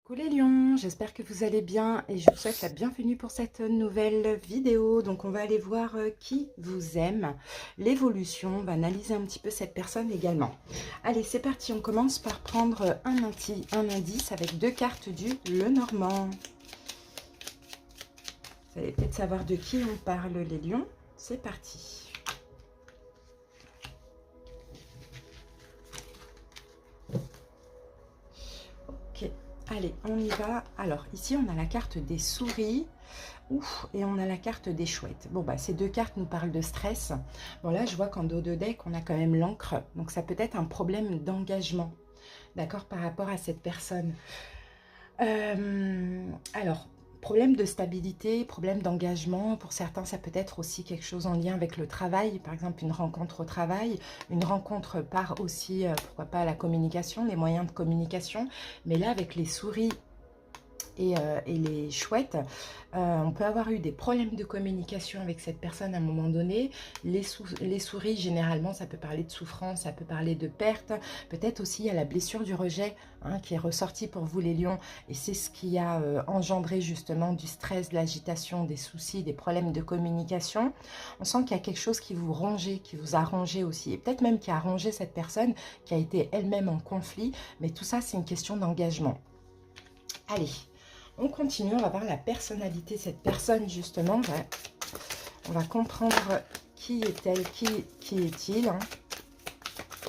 Coucou les lions, j'espère que vous allez bien et je vous souhaite la bienvenue pour cette nouvelle vidéo. Donc on va aller voir qui vous aime, l'évolution, on va analyser un petit peu cette personne également. Allez, c'est parti, on commence par prendre un indice avec deux cartes du Lenormand. Vous allez peut-être savoir de qui on parle les lions, c'est parti. Ok. Allez, on y va. Alors, ici, on a la carte des souris. Ouf, et on a la carte des chouettes. Bon, bah, ces deux cartes nous parlent de stress. Bon, là, je vois qu'en dos de deck, on a quand même l'encre. Donc, ça peut être un problème d'engagement, d'accord, par rapport à cette personne. Alors, problème de stabilité, problème d'engagement. Pour certains, ça peut être aussi quelque chose en lien avec le travail. Par exemple, une rencontre au travail. Une rencontre par aussi, pourquoi pas, la communication, les moyens de communication. Mais là, avec les souris et les chouettes, on peut avoir eu des problèmes de communication avec cette personne à un moment donné. Les souris, généralement, ça peut parler de souffrance, ça peut parler de perte. Peut-être aussi, il y a la blessure du rejet qui est ressortie pour vous les lions. Et c'est ce qui a engendré justement du stress, de l'agitation, des soucis, des problèmes de communication. On sent qu'il y a quelque chose qui vous rongeait, qui vous a rongé aussi. Et peut-être même qui a rongé cette personne, qui a été elle-même en conflit. Mais tout ça, c'est une question d'engagement. Allez, on continue, on va voir la personnalité de cette personne justement. On va comprendre qui est-elle, qui est-il.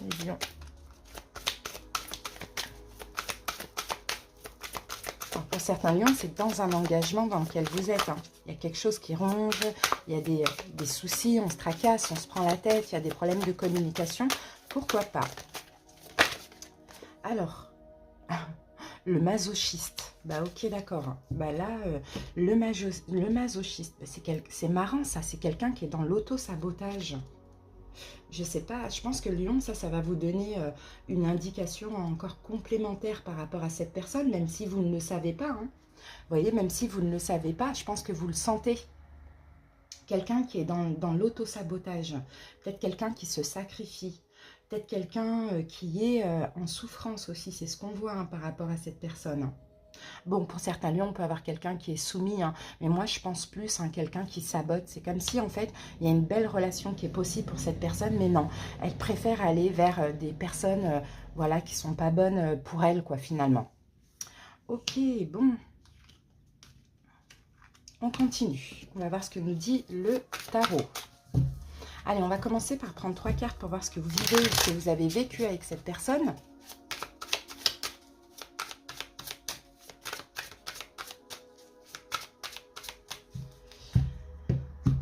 Les lions. Alors, pour certains lions, c'est dans un engagement dans lequel vous êtes. Il y a quelque chose qui ronge, il y a des soucis, on se tracasse, on se prend la tête, il y a des problèmes de communication. Pourquoi pas? Alors, le masochiste. Bah ok, d'accord. Bah là, le masochiste, bah, c'est marrant ça, c'est quelqu'un qui est dans l'auto-sabotage. Je sais pas, je pense que Lion, ça va vous donner une indication encore complémentaire par rapport à cette personne, même si vous ne le savez pas. Vous voyez, même si vous ne le savez pas, je pense que vous le sentez. Quelqu'un qui est dans l'auto-sabotage, peut-être quelqu'un qui se sacrifie, peut-être quelqu'un qui est en souffrance aussi, c'est ce qu'on voit par rapport à cette personne. Bon, pour certains lions, on peut avoir quelqu'un qui est soumis, mais moi, je pense plus à quelqu'un qui sabote. C'est comme si, en fait, il y a une belle relation qui est possible pour cette personne, mais non, elle préfère aller vers des personnes voilà, qui ne sont pas bonnes pour elle, quoi, finalement. Ok, bon. On continue. On va voir ce que nous dit le tarot. Allez, on va commencer par prendre 3 cartes pour voir ce que vous vivez, ce que vous avez vécu avec cette personne.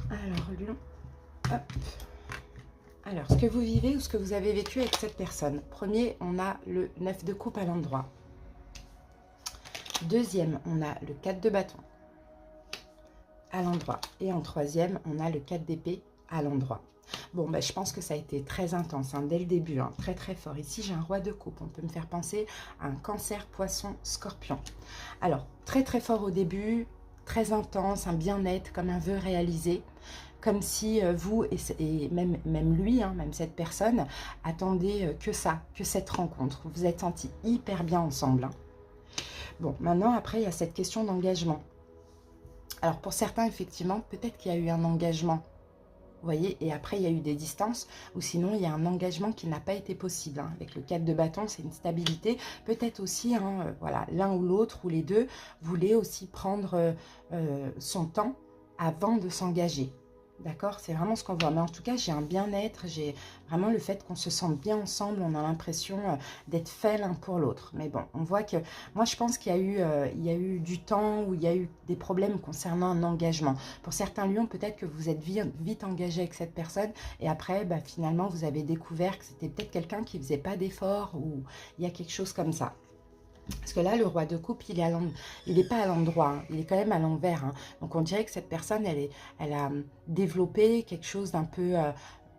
Alors, lion, hop. Alors, ce que vous vivez ou ce que vous avez vécu avec cette personne. Premier, on a le 9 de coupe à l'endroit. Deuxième, on a le 4 de bâton à l'endroit. Et en troisième, on a le 4 d'épée à l'endroit. Bon, ben, je pense que ça a été très intense dès le début, très très fort. Ici, j'ai un roi de coupe. On peut me faire penser à un cancer, poisson, scorpion. Alors, très très fort au début, très intense, un bien-être, comme un vœu réalisé. Comme si vous et même lui, même cette personne, attendez que ça, que cette rencontre. Vous vous êtes sentis hyper bien ensemble. Bon, maintenant, après, il y a cette question d'engagement. Alors, pour certains, effectivement, peut-être qu'il y a eu un engagement. Vous voyez, et après, il y a eu des distances, ou sinon, il y a un engagement qui n'a pas été possible. Avec le 4 de bâton, c'est une stabilité. Peut-être aussi, voilà, l'un ou l'autre, ou les deux, voulaient aussi prendre son temps avant de s'engager. D'accord, c'est vraiment ce qu'on voit. Mais en tout cas, j'ai un bien-être, j'ai vraiment le fait qu'on se sente bien ensemble, on a l'impression d'être fait l'un pour l'autre. Mais bon, on voit que, moi je pense qu'il y a eu du temps où il y a eu des problèmes concernant un engagement. Pour certains lions, peut-être que vous êtes vite engagé avec cette personne et après, finalement, vous avez découvert que c'était peut-être quelqu'un qui ne faisait pas d'efforts ou il y a quelque chose comme ça. Parce que là, le roi de coupe, il n'est pas à l'endroit, il est quand même à l'envers. Donc, on dirait que cette personne, elle a développé quelque chose d'un peu,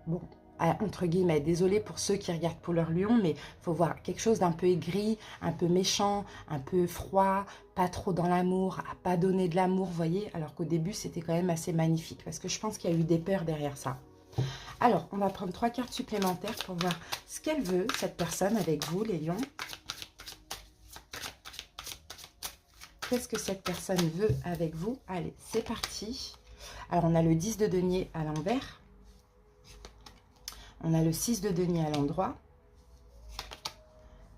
bon, entre guillemets, désolé pour ceux qui regardent pour leur lion, mais il faut voir quelque chose d'un peu aigri, un peu méchant, un peu froid, pas trop dans l'amour, à pas donner de l'amour, vous voyez. Alors qu'au début, c'était quand même assez magnifique, parce que je pense qu'il y a eu des peurs derrière ça. Alors, on va prendre 3 cartes supplémentaires pour voir ce qu'elle veut, cette personne, avec vous, les lions. Qu'est-ce que cette personne veut avec vous? Allez, c'est parti. Alors, on a le 10 de denier à l'envers. On a le 6 de denier à l'endroit.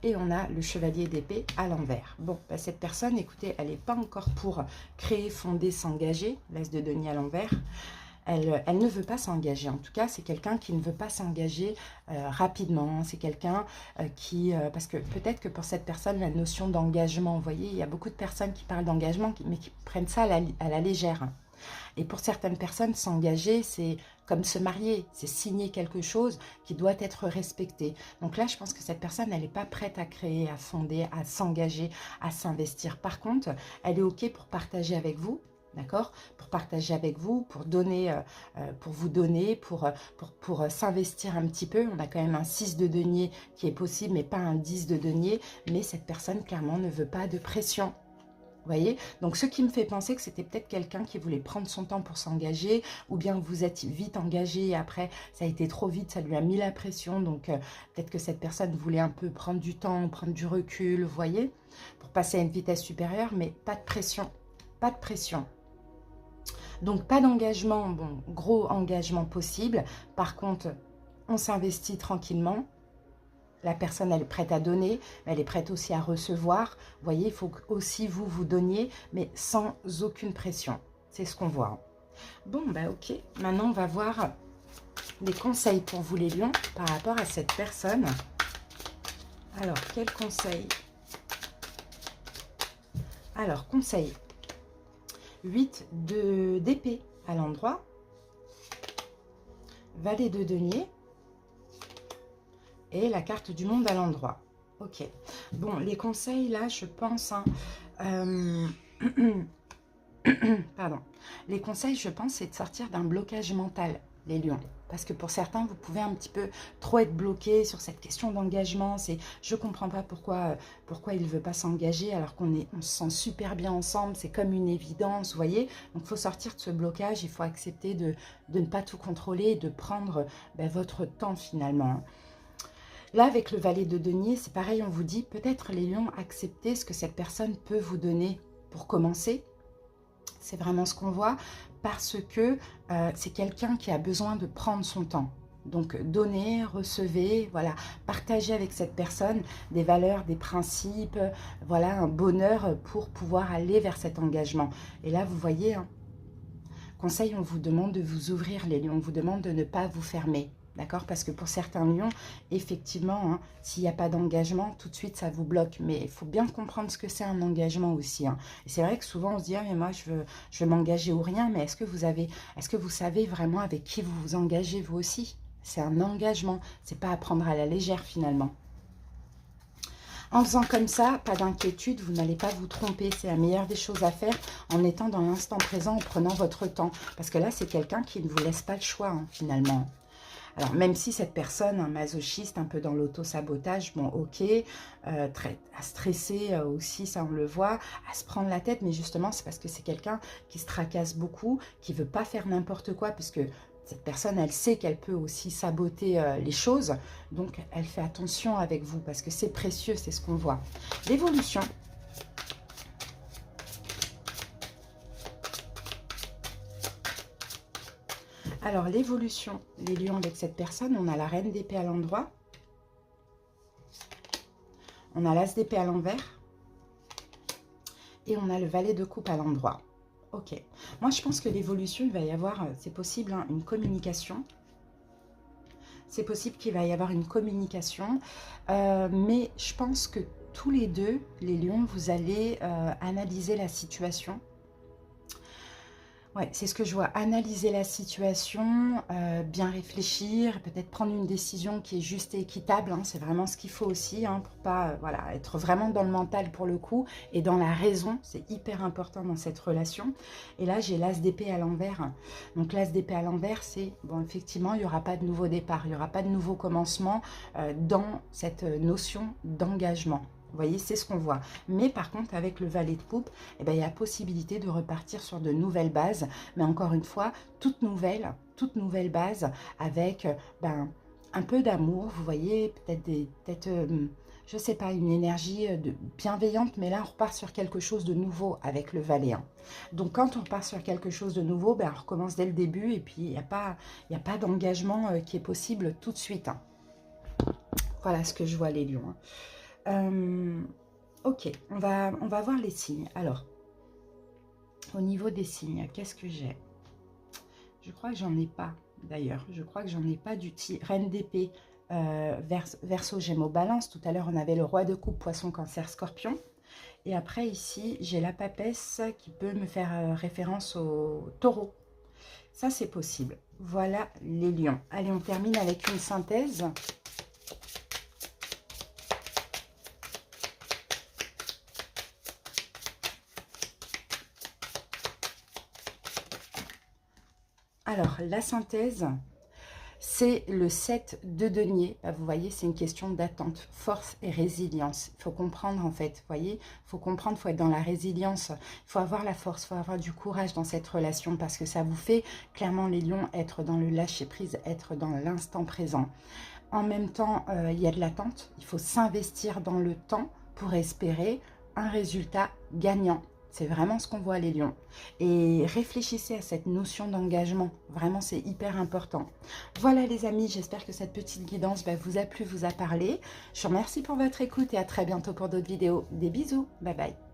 Et on a le chevalier d'épée à l'envers. Bon, bah, cette personne, écoutez, elle n'est pas encore pour créer, fonder, s'engager. L'as de denier à l'envers. Elle ne veut pas s'engager. En tout cas, c'est quelqu'un qui ne veut pas s'engager rapidement. C'est quelqu'un qui... parce que peut-être que pour cette personne, la notion d'engagement, vous voyez, il y a beaucoup de personnes qui parlent d'engagement, mais qui prennent ça à la légère. Et pour certaines personnes, s'engager, c'est comme se marier, c'est signer quelque chose qui doit être respecté. Donc là, je pense que cette personne, elle n'est pas prête à créer, à fonder, à s'engager, à s'investir. Par contre, elle est OK pour partager avec vous. D'accord? Pour partager avec vous, pour donner, pour vous donner, pour s'investir un petit peu. On a quand même un 6 de denier qui est possible, mais pas un 10 de denier. Mais cette personne, clairement, ne veut pas de pression. Vous voyez? Donc, ce qui me fait penser que c'était peut-être quelqu'un qui voulait prendre son temps pour s'engager, ou bien vous êtes vite engagé et après, ça a été trop vite, ça lui a mis la pression. Donc, peut-être que cette personne voulait un peu prendre du temps, prendre du recul, vous voyez? Pour passer à une vitesse supérieure, mais pas de pression. Pas de pression. Donc, pas d'engagement, bon, gros engagement possible. Par contre, on s'investit tranquillement. La personne, elle est prête à donner, mais elle est prête aussi à recevoir. Vous voyez, il faut aussi vous donniez, mais sans aucune pression. C'est ce qu'on voit. Bon, bah ok. Maintenant, on va voir des conseils pour vous, les lions, par rapport à cette personne. Alors, quel conseil? Alors, conseil. 8 d'épée à l'endroit. Valet de denier. Et la carte du monde à l'endroit. Ok. Bon, les conseils, là, je pense... Hein, pardon. Les conseils, je pense, c'est de sortir d'un blocage mental, les lions. Parce que pour certains, vous pouvez un petit peu trop être bloqué sur cette question d'engagement. C'est, je ne comprends pas pourquoi il ne veut pas s'engager alors on se sent super bien ensemble. C'est comme une évidence, vous voyez. Donc, il faut sortir de ce blocage. Il faut accepter de ne pas tout contrôler et de prendre votre temps, finalement. Là, avec le valet de denier, c'est pareil, on vous dit, peut-être les lions, acceptez ce que cette personne peut vous donner pour commencer. C'est vraiment ce qu'on voit, parce que c'est quelqu'un qui a besoin de prendre son temps. Donc, donnez, recevez, voilà, partagez avec cette personne des valeurs, des principes, voilà, un bonheur pour pouvoir aller vers cet engagement. Et là, vous voyez, hein, conseil, on vous demande de vous ouvrir, les lions, on vous demande de ne pas vous fermer. D'accord? Parce que pour certains lions, effectivement, hein, s'il n'y a pas d'engagement, tout de suite, ça vous bloque. Mais il faut bien comprendre ce que c'est un engagement aussi. Hein. Et c'est vrai que souvent, on se dit, ah, mais moi, je veux m'engager ou rien. Mais est-ce que vous savez vraiment avec qui vous vous engagez, vous aussi? C'est un engagement. C'est pas à prendre à la légère, finalement. En faisant comme ça, pas d'inquiétude, vous n'allez pas vous tromper. C'est la meilleure des choses à faire en étant dans l'instant présent, en prenant votre temps. Parce que là, c'est quelqu'un qui ne vous laisse pas le choix, hein, finalement. Alors, même si cette personne, un masochiste, un peu dans l'auto-sabotage, bon, ok, à stresser aussi, ça on le voit, à se prendre la tête, mais justement, c'est parce que c'est quelqu'un qui se tracasse beaucoup, qui ne veut pas faire n'importe quoi, puisque cette personne, elle sait qu'elle peut aussi saboter les choses, donc elle fait attention avec vous, parce que c'est précieux, c'est ce qu'on voit. L'évolution. Alors, l'évolution, les lions avec cette personne, on a la reine d'épée à l'endroit. On a l'as d'épée à l'envers. Et on a le valet de coupe à l'endroit. Ok. Moi, je pense que l'évolution, il va y avoir, c'est possible, hein, une communication. C'est possible qu'il va y avoir une communication. Mais je pense que tous les deux, les lions, vous allez analyser la situation. Ouais, c'est ce que je vois. Analyser la situation, bien réfléchir, peut-être prendre une décision qui est juste et équitable. Hein, c'est vraiment ce qu'il faut aussi, hein, pour pas voilà, être vraiment dans le mental pour le coup et dans la raison. C'est hyper important dans cette relation. Et là, j'ai l'as d'épée à l'envers. Donc, l'as d'épée à l'envers, c'est, bon, effectivement, il n'y aura pas de nouveau départ, il n'y aura pas de nouveau commencement dans cette notion d'engagement. Vous voyez, c'est ce qu'on voit. Mais par contre, avec le valet de coupe, eh ben, il y a possibilité de repartir sur de nouvelles bases. Mais encore une fois, toute nouvelle base avec un peu d'amour. Vous voyez, peut-être je sais pas, une énergie bienveillante, mais là, on repart sur quelque chose de nouveau avec le Valet. Hein. Donc, quand on repart sur quelque chose de nouveau, ben, on recommence dès le début et puis il n'y a pas d'engagement qui est possible tout de suite. Hein. Voilà ce que je vois, les lions. Hein. Ok, on va voir les signes. Alors, au niveau des signes, qu'est-ce que j'ai? Je crois que j'en ai pas, d'ailleurs. Je crois que j'en ai pas d'outil. Reine d'épée, Verseau, Gémeaux, Balance. Tout à l'heure, on avait le roi de coupe, Poisson, Cancer, Scorpion. Et après, ici, j'ai la papesse qui peut me faire référence au taureau. Ça, c'est possible. Voilà les lions. Allez, on termine avec une synthèse. Alors, la synthèse, c'est le 7 de denier. Vous voyez, c'est une question d'attente, force et résilience. Il faut comprendre, en fait, vous voyez, il faut comprendre, il faut être dans la résilience, il faut avoir la force, il faut avoir du courage dans cette relation parce que ça vous fait, clairement, les lions, être dans le lâcher-prise, être dans l'instant présent. En même temps, il y a de l'attente, il faut s'investir dans le temps pour espérer un résultat gagnant. C'est vraiment ce qu'on voit, les lions. Et réfléchissez à cette notion d'engagement. Vraiment, c'est hyper important. Voilà, les amis, j'espère que cette petite guidance vous a plu, vous a parlé. Je vous remercie pour votre écoute et à très bientôt pour d'autres vidéos. Des bisous. Bye bye.